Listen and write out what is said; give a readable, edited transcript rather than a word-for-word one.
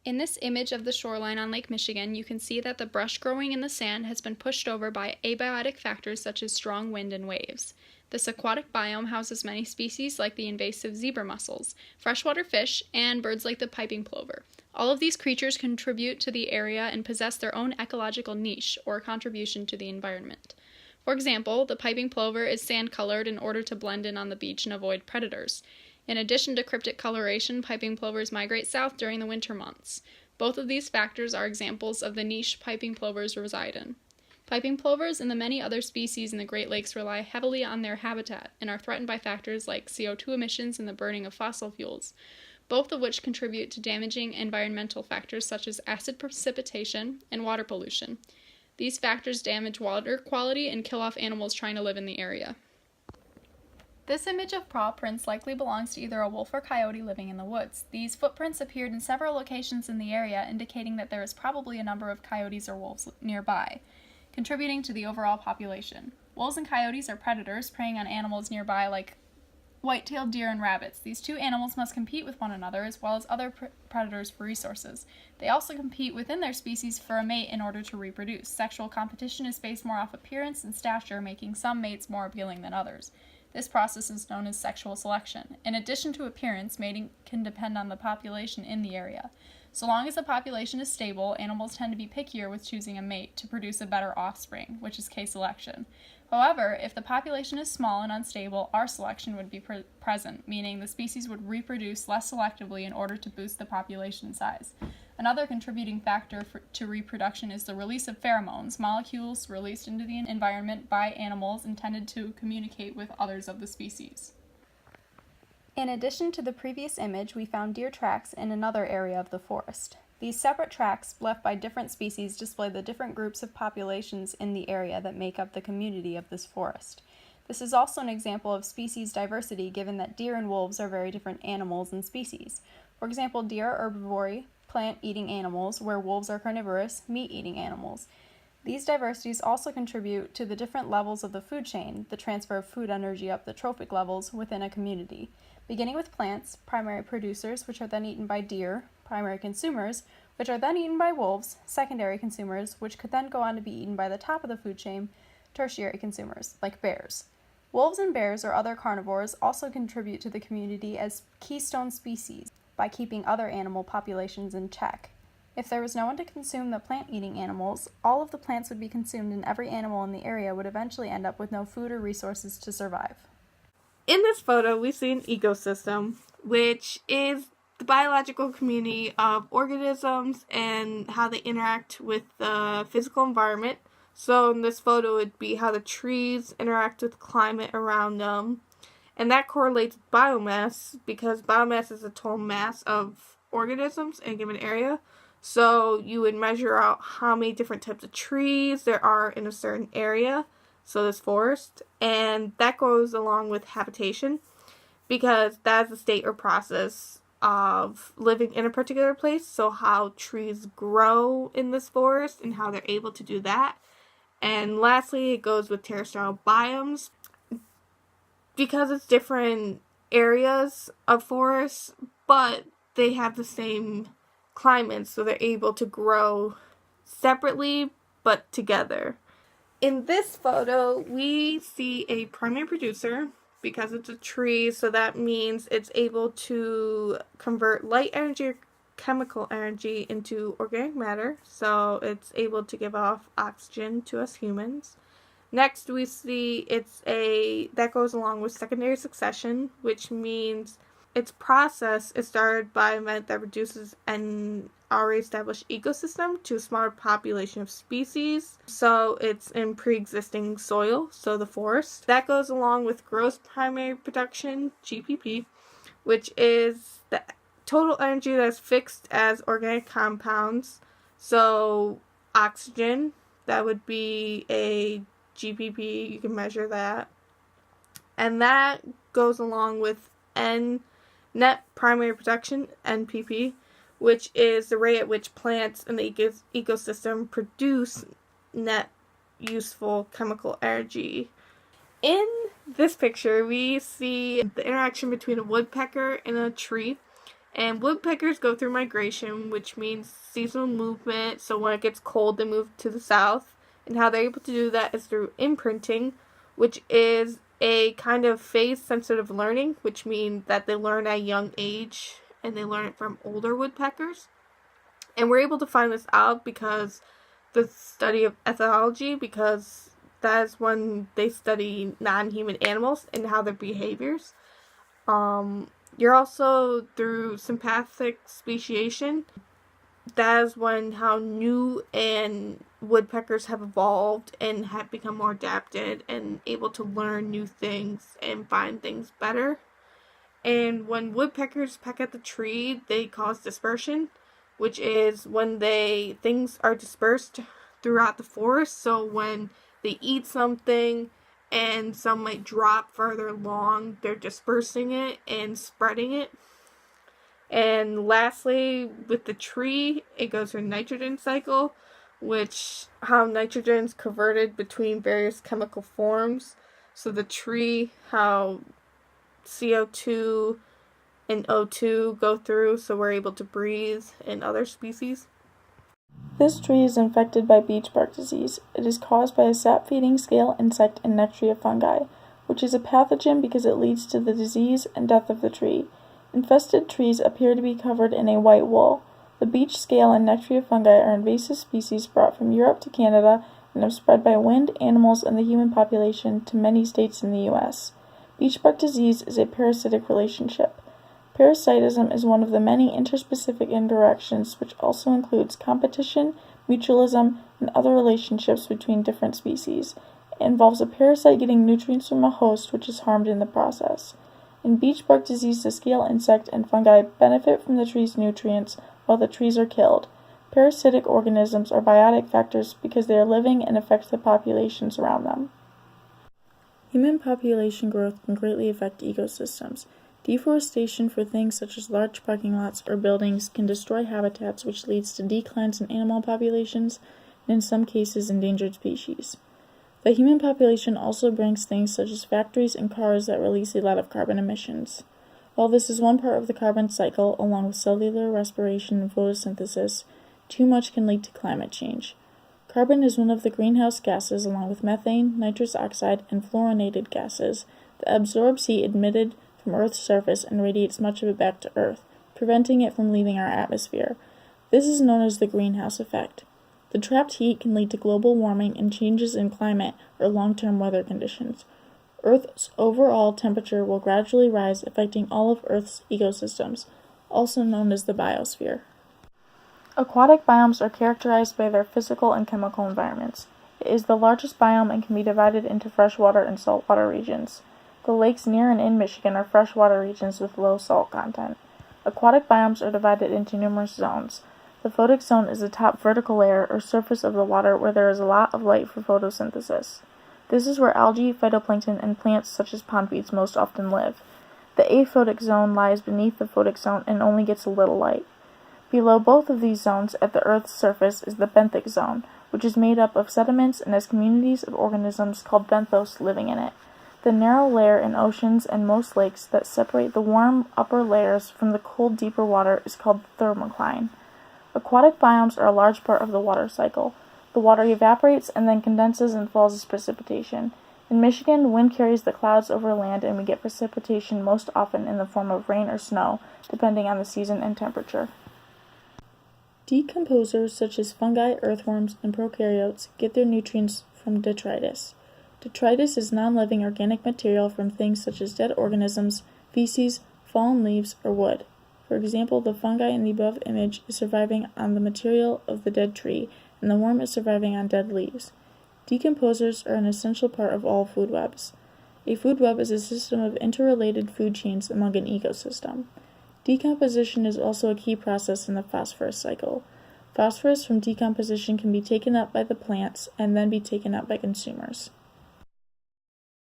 In this image of the shoreline on Lake Michigan, you can see that the brush growing in the sand has been pushed over by abiotic factors such as strong wind and waves. This aquatic biome houses many species like the invasive zebra mussels, freshwater fish, and birds like the piping plover. All of these creatures contribute to the area and possess their own ecological niche, or contribution to the environment. For example, the piping plover is sand-colored in order to blend in on the beach and avoid predators. In addition to cryptic coloration, piping plovers migrate south during the winter months. Both of these factors are examples of the niche piping plovers reside in. Piping plovers and the many other species in the Great Lakes rely heavily on their habitat and are threatened by factors like CO2 emissions and the burning of fossil fuels, both of which contribute to damaging environmental factors such as acid precipitation and water pollution. These factors damage water quality and kill off animals trying to live in the area. This image of paw prints likely belongs to either a wolf or coyote living in the woods. These footprints appeared in several locations in the area, indicating that there is probably a number of coyotes or wolves nearby, contributing to the overall population. Wolves and coyotes are predators, preying on animals nearby like white-tailed deer and rabbits. These two animals must compete with one another as well as other predators for resources. They also compete within their species for a mate in order to reproduce. Sexual competition is based more off appearance and stature, making some mates more appealing than others. This process is known as sexual selection. In addition to appearance, mating can depend on the population in the area. So long as the population is stable, animals tend to be pickier with choosing a mate to produce a better offspring, which is K-selection. However, if the population is small and unstable, R-selection would be present, meaning the species would reproduce less selectively in order to boost the population size. Another contributing factor to reproduction is the release of pheromones, molecules released into the environment by animals intended to communicate with others of the species. In addition to the previous image, we found deer tracks in another area of the forest. These separate tracks left by different species display the different groups of populations in the area that make up the community of this forest. This is also an example of species diversity, given that deer and wolves are very different animals and species. For example, deer are herbivory, plant-eating animals, where wolves are carnivorous, meat-eating animals. These diversities also contribute to the different levels of the food chain, the transfer of food energy up the trophic levels within a community. Beginning with plants, primary producers, which are then eaten by deer, primary consumers, which are then eaten by wolves, secondary consumers, which could then go on to be eaten by the top of the food chain, tertiary consumers, like bears. Wolves and bears or other carnivores also contribute to the community as keystone species by keeping other animal populations in check. If there was no one to consume the plant-eating animals, all of the plants would be consumed and every animal in the area would eventually end up with no food or resources to survive. In this photo, we see an ecosystem, which is the biological community of organisms and how they interact with the physical environment. So in this photo, it would be how the trees interact with the climate around them. And that correlates with biomass, because biomass is the total mass of organisms in a given area. So you would measure out how many different types of trees there are in a certain area, so this forest, and that goes along with habitation, because that is the state or process of living in a particular place, so how trees grow in this forest and how they're able to do that. And lastly, it goes with terrestrial biomes, because it's different areas of forests, but they have the same climate, so they're able to grow separately but together. In this photo, we see a primary producer, because it's a tree, so that means it's able to convert light energy or chemical energy into organic matter, so it's able to give off oxygen to us humans. Next, we see that goes along with secondary succession, which means its process is started by an event that reduces an already established ecosystem to a smaller population of species. So it's in pre-existing soil, so the forest. That goes along with gross primary production, GPP, which is the total energy that's fixed as organic compounds. So oxygen, that would be a GPP, you can measure that. And that goes along with net primary production, NPP, which is the rate at which plants in the ecosystem produce net useful chemical energy. In this picture, we see the interaction between a woodpecker and a tree, And woodpeckers go through migration, which means seasonal movement. So when it gets cold, they move to the south. And how they're able to do that is through imprinting, which is a kind of phase-sensitive learning, which means that they learn at a young age, and they learn it from older woodpeckers. And we're able to find this out because the study of ecology, because that is when they study non-human animals and how their behaviors. You're also through sympathetic speciation. That is when how new and woodpeckers have evolved and have become more adapted and able to learn new things and find things better. And when woodpeckers peck at the tree, they cause dispersion, which is when things are dispersed throughout the forest. So when they eat something and some might drop further along, they're dispersing it and spreading it. And lastly, with the tree, it goes through a nitrogen cycle, which how nitrogen is converted between various chemical forms. So the tree, how CO2 and O2 go through, so we're able to breathe, and other species. This tree is infected by beech bark disease. It is caused by a sap-feeding scale insect and nectria fungi, which is a pathogen because it leads to the disease and death of the tree. Infested trees appear to be covered in a white wool. The beech scale and nectria fungi are invasive species brought from Europe to Canada and have spread by wind, animals, and the human population to many states in the U.S. Beech bark disease is a parasitic relationship. Parasitism is one of the many interspecific interactions which also includes competition, mutualism, and other relationships between different species. It involves a parasite getting nutrients from a host which is harmed in the process. In beech bark disease, the scale insect and fungi benefit from the tree's nutrients while the trees are killed. Parasitic organisms are biotic factors because they are living and affect the populations around them. Human population growth can greatly affect ecosystems. Deforestation for things such as large parking lots or buildings can destroy habitats, which leads to declines in animal populations and in some cases endangered species. The human population also brings things such as factories and cars that release a lot of carbon emissions. While this is one part of the carbon cycle, along with cellular respiration and photosynthesis, too much can lead to climate change. Carbon is one of the greenhouse gases along with methane, nitrous oxide, and fluorinated gases that absorbs heat emitted from Earth's surface and radiates much of it back to Earth, preventing it from leaving our atmosphere. This is known as the greenhouse effect. The trapped heat can lead to global warming and changes in climate or long-term weather conditions. Earth's overall temperature will gradually rise, affecting all of Earth's ecosystems, also known as the biosphere. Aquatic biomes are characterized by their physical and chemical environments. It is the largest biome and can be divided into freshwater and saltwater regions. The lakes near and in Michigan are freshwater regions with low salt content. Aquatic biomes are divided into numerous zones. The photic zone is the top vertical layer or surface of the water where there is a lot of light for photosynthesis. This is where algae, phytoplankton, and plants such as pondweeds most often live. The aphotic zone lies beneath the photic zone and only gets a little light. Below both of these zones at the Earth's surface is the benthic zone, which is made up of sediments and has communities of organisms called benthos living in it. The narrow layer in oceans and most lakes that separate the warm upper layers from the cold deeper water is called the thermocline. Aquatic biomes are a large part of the water cycle. The water evaporates and then condenses and falls as precipitation. In Michigan, wind carries the clouds over land and we get precipitation most often in the form of rain or snow, depending on the season and temperature. Decomposers such as fungi, earthworms, and prokaryotes get their nutrients from detritus. Detritus is non-living organic material from things such as dead organisms, feces, fallen leaves, or wood. For example, the fungi in the above image is surviving on the material of the dead tree, and the worm is surviving on dead leaves. Decomposers are an essential part of all food webs. A food web is a system of interrelated food chains among an ecosystem. Decomposition is also a key process in the phosphorus cycle. Phosphorus from decomposition can be taken up by the plants and then be taken up by consumers.